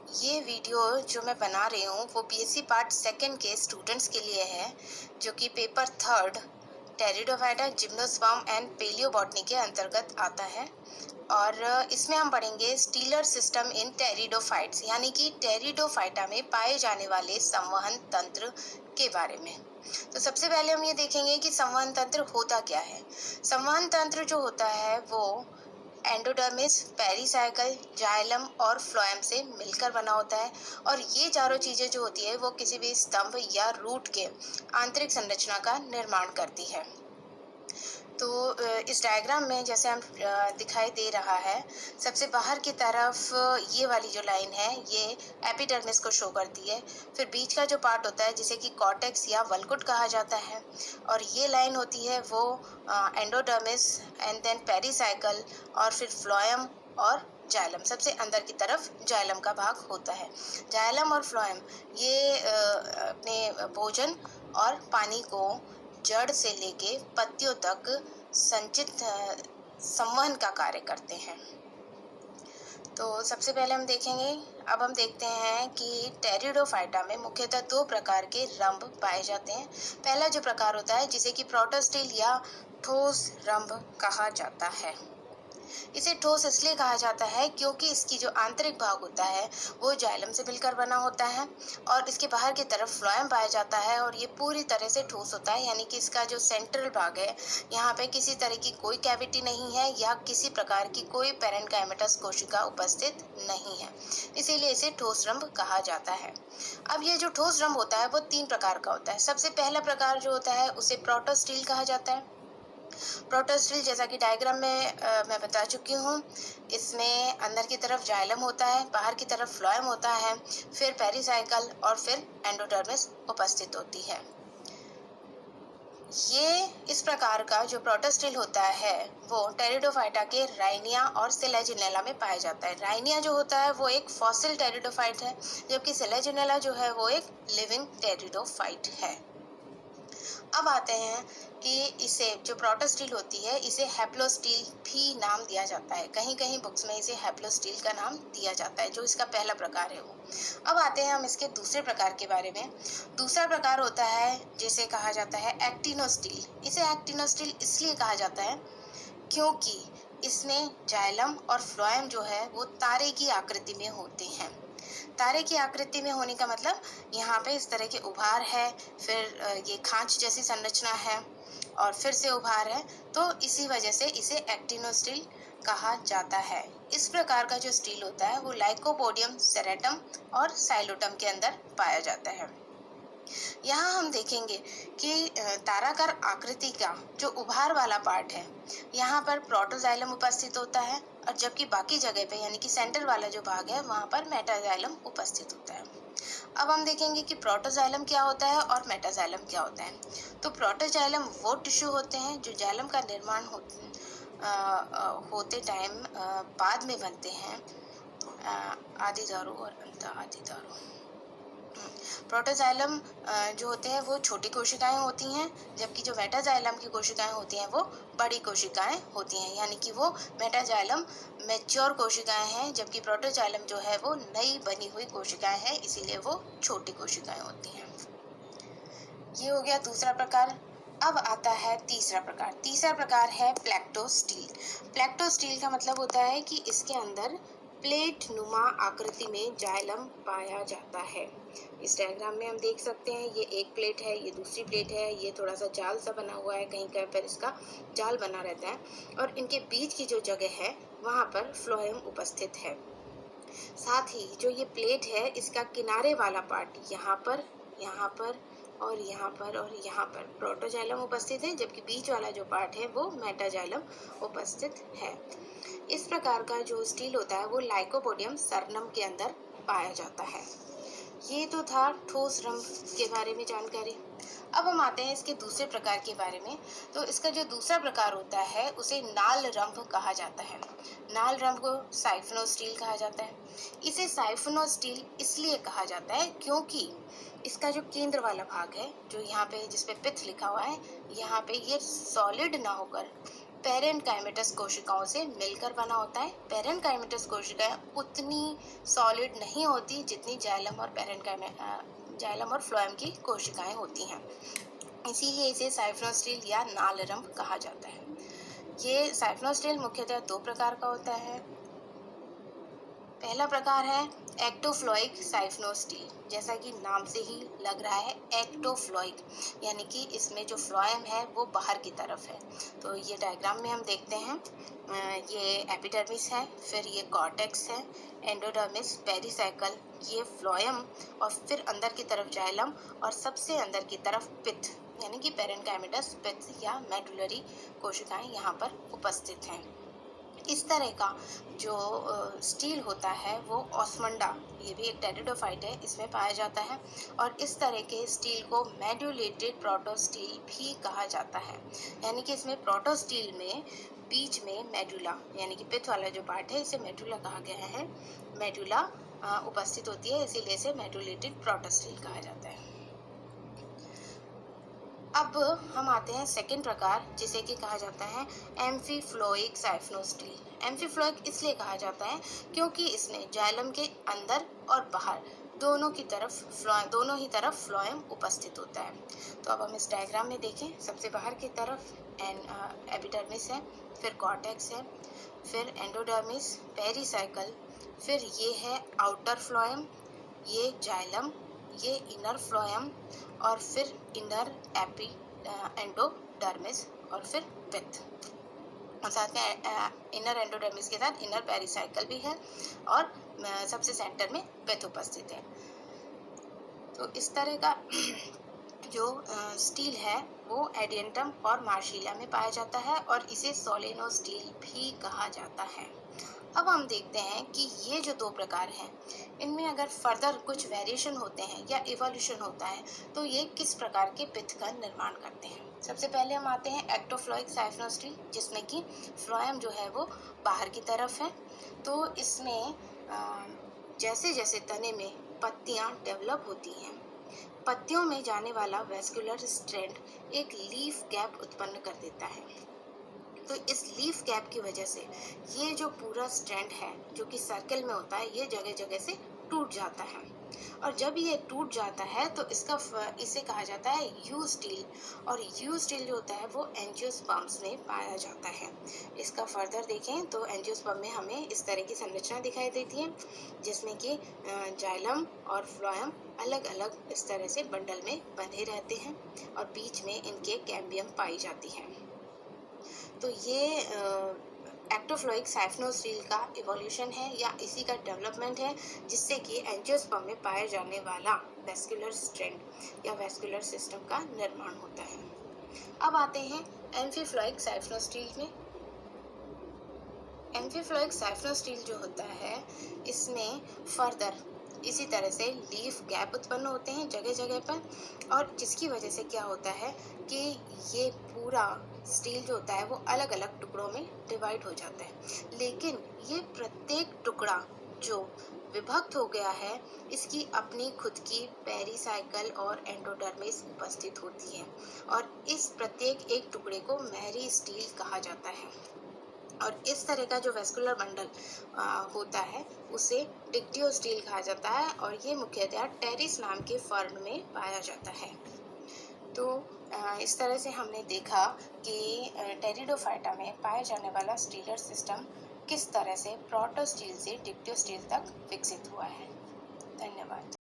ये वीडियो जो मैं बना रही हूँ वो बीएससी पार्ट सेकंड के स्टूडेंट्स के लिए है, जो कि paper third pteridophyta, gymnosperm and palaeobotany के अंतर्गत आता है। और इसमें हम पढ़ेंगे स्टीलर सिस्टम इन टेरिडोफाइट्स, यानी कि टेरिडोफाइटा में पाए जाने वाले संवहन तंत्र के बारे में। तो सबसे पहले हम ये देखेंगे कि संवहन तंत्र होता क्या है। संवहन तंत्र जो होता है वो एंडोडर्मिस, पेरिसाइकल, जाइलम और फ्लोएम से मिलकर बना होता है। और ये चारों चीज़ें जो होती है वो किसी भी स्तंभ या रूट के आंतरिक संरचना का निर्माण करती है। तो इस डायग्राम में जैसे हम दिखाई दे रहा है, सबसे बाहर की तरफ ये वाली जो लाइन है ये एपिडर्मिस को शो करती है। फिर बीच का जो पार्ट होता है जिसे कि कॉर्टेक्स या वल्कुट कहा जाता है, और ये लाइन होती है वो एंडोडर्मिस एंड देन पेरिसाइकल और फिर फ्लोएम और जाइलम। सबसे अंदर की तरफ जाइलम का भाग होता है। जाइलम और फ्लोएम ये अपने भोजन और पानी को जड़ से लेके पत्तियों तक संचित संवहन का कार्य करते हैं। तो सबसे पहले हम देखेंगे, अब हम देखते हैं कि टेरिडोफाइटा में मुख्यतः दो प्रकार के रंभ पाए जाते हैं। पहला जो प्रकार होता है जिसे कि प्रोटोस्टिल या ठोस रंभ कहा जाता है। इसे ठोस इसलिए कहा जाता है क्योंकि इसकी जो आंतरिक भाग होता है वो जाइलम से मिलकर बना होता है, और इसके बाहर की तरफ फ्लोएम पाया जाता है, और ये पूरी तरह से ठोस होता है, यानी कि इसका जो सेंट्रल भाग है यहाँ पे किसी तरह की कोई कैविटी नहीं है या किसी प्रकार की कोई पेरेन्काइमेटस कोशिका उपस्थित नहीं है, इसीलिए इसे ठोस रंभ कहा जाता है। अब ये जो ठोस रंभ होता है वो तीन प्रकार का होता है। सबसे पहला प्रकार जो होता है उसे प्रोटोस्टिल कहा जाता है। प्रोटोस्टिल जैसा कि डायग्राम में मैं बता चुकी हूँ, इसमें अंदर की तरफ जाइलम होता है, बाहर की तरफ फ्लोएम होता है, फिर पेरिसाइकल और फिर एंडोडर्मिस उपस्थित होती है। ये इस प्रकार का जो प्रोटोस्टिल होता है वो टेरिडोफाइटा के राइनिया और सेलेजिनेला में पाया जाता है। राइनिया जो होता है वो एक फॉसिल टेरिडोफाइट है, जबकि सेलेजिनेला जो है वो एक लिविंग टेरिडोफाइट है। अब आते हैं कि इसे जो प्रोटोस्टिल होती है इसे हैप्लोस्टिल भी नाम दिया जाता है। कहीं कहीं बुक्स में इसे हैप्लोस्टिल का नाम दिया जाता है, जो इसका पहला प्रकार है वो। अब आते हैं हम इसके दूसरे प्रकार के बारे में। दूसरा प्रकार होता है जिसे कहा जाता है एक्टिनोस्टिल। इसे एक्टिनोस्टिल इसलिए कहा जाता है क्योंकि इसमें जाइलम और फ्लोएम जो है वो तारे की आकृति में होते हैं। तारे की आकृति में होने का मतलब यहाँ पे इस तरह के उभार है, फिर ये खांच जैसी संरचना है और फिर से उभार है, तो इसी वजह से इसे एक्टिनोस्टिल कहा जाता है। इस प्रकार का जो स्टील होता है वो लाइकोपोडियम, सेरेटम और साइलोटम के अंदर पाया जाता है। यहाँ हम देखेंगे कि ताराकार आकृति का जो उभार वाला पार्ट है यहाँ पर प्रोटोजाइलम उपस्थित होता है, और जबकि बाकी जगह पे यानी कि सेंटर वाला जो भाग है वहाँ पर मेटाजाइलम उपस्थित होता है। अब हम देखेंगे कि प्रोटोजाइलम क्या होता है और मेटाजाइलम क्या होता है। तो प्रोटोजाइलम वो टिश्यू होते हैं जो जाइलम का निर्माण होते टाइम बाद में बनते हैं, आदि दारू और अंत आदि दारू। प्रोटोजाइलम जो होते हैं वो छोटी कोशिकाएं होती हैं, जबकि जो मेटाजाइलम की कोशिकाएं होती हैं वो बड़ी कोशिकाएं होती हैं, यानी कि वो मेटाजाइलम मैच्योर कोशिकाएं हैं, जबकि प्रोटोजाइलम जो है वो नई बनी हुई कोशिकाएं हैं, इसीलिए वो छोटी कोशिकाएं होती हैं। ये हो गया दूसरा प्रकार। अब आता है तीसरा प्रकार। तीसरा प्रकार है प्लेक्टोस्टील। प्लेक्टोस्टील का मतलब होता है कि इसके अंदर प्लेट नुमा आकृति में जाइलम पाया जाता है। इस डायग्राम में हम देख सकते हैं ये एक प्लेट है, ये दूसरी प्लेट है, ये थोड़ा सा जाल सा बना हुआ है, कहीं कहीं पर इसका जाल बना रहता है, और इनके बीच की जो जगह है वहाँ पर फ्लोएम उपस्थित है। साथ ही जो ये प्लेट है इसका किनारे वाला पार्ट यहाँ पर और यहाँ पर प्रोटोजाइलम उपस्थित है, जबकि बीच वाला जो पार्ट है वो मेटाजाइलम उपस्थित है। इस प्रकार का जो स्टील होता है वो लाइकोपोडियम सरनम के अंदर पाया जाता है। ये तो था ठोस रंभ के बारे में जानकारी। अब हम आते हैं इसके दूसरे प्रकार के बारे में। तो इसका जो दूसरा प्रकार होता है उसे नाल रंभ कहा जाता है। नाल रंभ को साइफोनोस्टील कहा जाता है। इसे साइफोनोस्टील इसलिए कहा जाता है क्योंकि इसका जो केंद्र वाला भाग है, जो यहाँ पे जिस पे पित्त लिखा हुआ है, यहाँ पे ये सॉलिड ना होकर पेरेन्काइमेटस कोशिकाओं से मिलकर बना होता है। पेरेन्काइमेटस कोशिकाएं उतनी सॉलिड नहीं होती जितनी जाइलम और फ्लोएम की कोशिकाएं होती हैं, इसीलिए इसे साइफिनोस्टील या नालरम कहा जाता है। ये साइफिनोस्टील मुख्यतः दो प्रकार का होता है। पहला प्रकार है एक्टोफ्लोइक साइफिनोस्टील, जैसा कि नाम से ही लग रहा है एक्टोफ्लोइक, यानी कि इसमें जो फ्लोएम है वो बाहर की तरफ है। तो ये डायग्राम में हम देखते हैं, ये एपिडर्मिस है, फिर ये कॉर्टेक्स है, एंडोडर्मिस, पेरिसाइकल, ये फ्लोएम, और फिर अंदर की तरफ जाइलम, और सबसे अंदर की तरफ पित्त यानी कि पेरेन्काइमेटस पित्त या मेडुलरी कोशिकाएं यहाँ पर उपस्थित हैं। इस तरह का जो स्टील होता है वो ऑस्मंडा, ये भी एक टेरिडोफाइट है, इसमें पाया जाता है, और इस तरह के स्टील को मेड्यूलेटेड प्रोटोस्टील भी कहा जाता है। यानी कि इसमें प्रोटोस्टील में बीच में मेडुला यानी कि पित्त वाला जो पार्ट है इसे मेडुला कहा गया है, मेडुला उपस्थित होती है, इसीलिए इसे मेड्यूलेटेड प्रोटोस्टील कहा जाता है। अब हम आते हैं सेकेंड प्रकार, जिसे कि कहा जाता है एम्फीफ्लोइक साइफिनोस्टील। एम्फीफ्लोइक इसलिए कहा जाता है क्योंकि इसमें जाइलम के अंदर और बाहर दोनों ही तरफ फ्लोएम उपस्थित होता है। तो अब हम इस डायग्राम में देखें, सबसे बाहर की तरफ एपिडर्मिस है, फिर कॉर्टेक्स है, फिर एंडोडर्मिस, पेरिसाइकल, फिर ये है आउटर फ्लोएम, ये जाइलम, ये इनर फ्लोएम, और फिर इनर एंडोडर्मिस, और फिर पित्त, और साथ में इनर एंडोडर्मिस के साथ इनर पेरिसाइकल भी है, और सबसे सेंटर में पित्त उपस्थित है। तो इस तरह का जो स्टील है वो एडियंटम और मार्शिला में पाया जाता है, और इसे सोलेनो स्टील भी कहा जाता है। अब हम देखते हैं कि ये जो दो प्रकार हैं, इनमें अगर फर्दर कुछ वेरिएशन होते हैं या इवोल्यूशन होता है तो ये किस प्रकार के पित्त का निर्माण करते हैं। सबसे पहले हम आते हैं एक्टोफ्लोइक साइफिनोस्टील, जिसमें कि फ्लोएम जो है वो बाहर की तरफ है। तो इसमें जैसे जैसे तने में पत्तियां डेवलप होती हैं, पत्तियों में जाने वाला वेस्कुलर स्ट्रैंड एक लीफ गैप उत्पन्न कर देता है। तो इस लीफ गैप की वजह से ये जो पूरा स्ट्रैंड है जो कि सर्कल में होता है, ये जगह जगह से टूट जाता है, और जब ये टूट जाता है तो इसे कहा जाता है यू स्टील, और यू स्टील जो होता है वो एंजियोस्पर्म्स में पाया जाता है। इसका फर्दर देखें तो एंजियोस्पर्म में हमें इस तरह की संरचना दिखाई देती है, जिसमें कि जाइलम और फ्लोएम अलग अलग इस तरह से बंडल में बंधे रहते हैं, और बीच में इनके कैम्बियम पाई जाती है। तो ये एक्टोफ्लोइक साइफिनोस्टील का इवोल्यूशन है या इसी का डेवलपमेंट है, जिससे कि एंजियोस्पर्म में पाए जाने वाला वेस्कुलर स्ट्रैंड या वेस्कुलर सिस्टम का निर्माण होता है। अब आते हैं एम्फीफ्लोइक साइफिनोस्टील में। एम्फीफ्लोइक साइफिनोस्टील जो होता है, इसमें फर्दर इसी तरह से लीफ गैप उत्पन्न होते हैं जगह जगह पर, और जिसकी वजह से क्या होता है कि ये पूरा स्टील जो होता है वो अलग अलग टुकड़ों में डिवाइड हो जाता है, लेकिन ये प्रत्येक टुकड़ा जो विभक्त हो गया है इसकी अपनी खुद की पेरिसाइकल और एंडोडर्मिस उपस्थित होती है, और इस प्रत्येक एक टुकड़े को मेरी स्टील कहा जाता है। और इस तरह का जो वेस्कुलर बंडल होता है उसे डिक्टियो स्टील कहा जाता है, और ये मुख्यतः टेरिस नाम के फर्न में पाया जाता है। तो इस तरह से हमने देखा कि टेरिडोफाइटा में पाए जाने वाला स्टीलर सिस्टम किस तरह से प्रोटोस्टील से डिक्टियो स्टील तक विकसित हुआ है। धन्यवाद।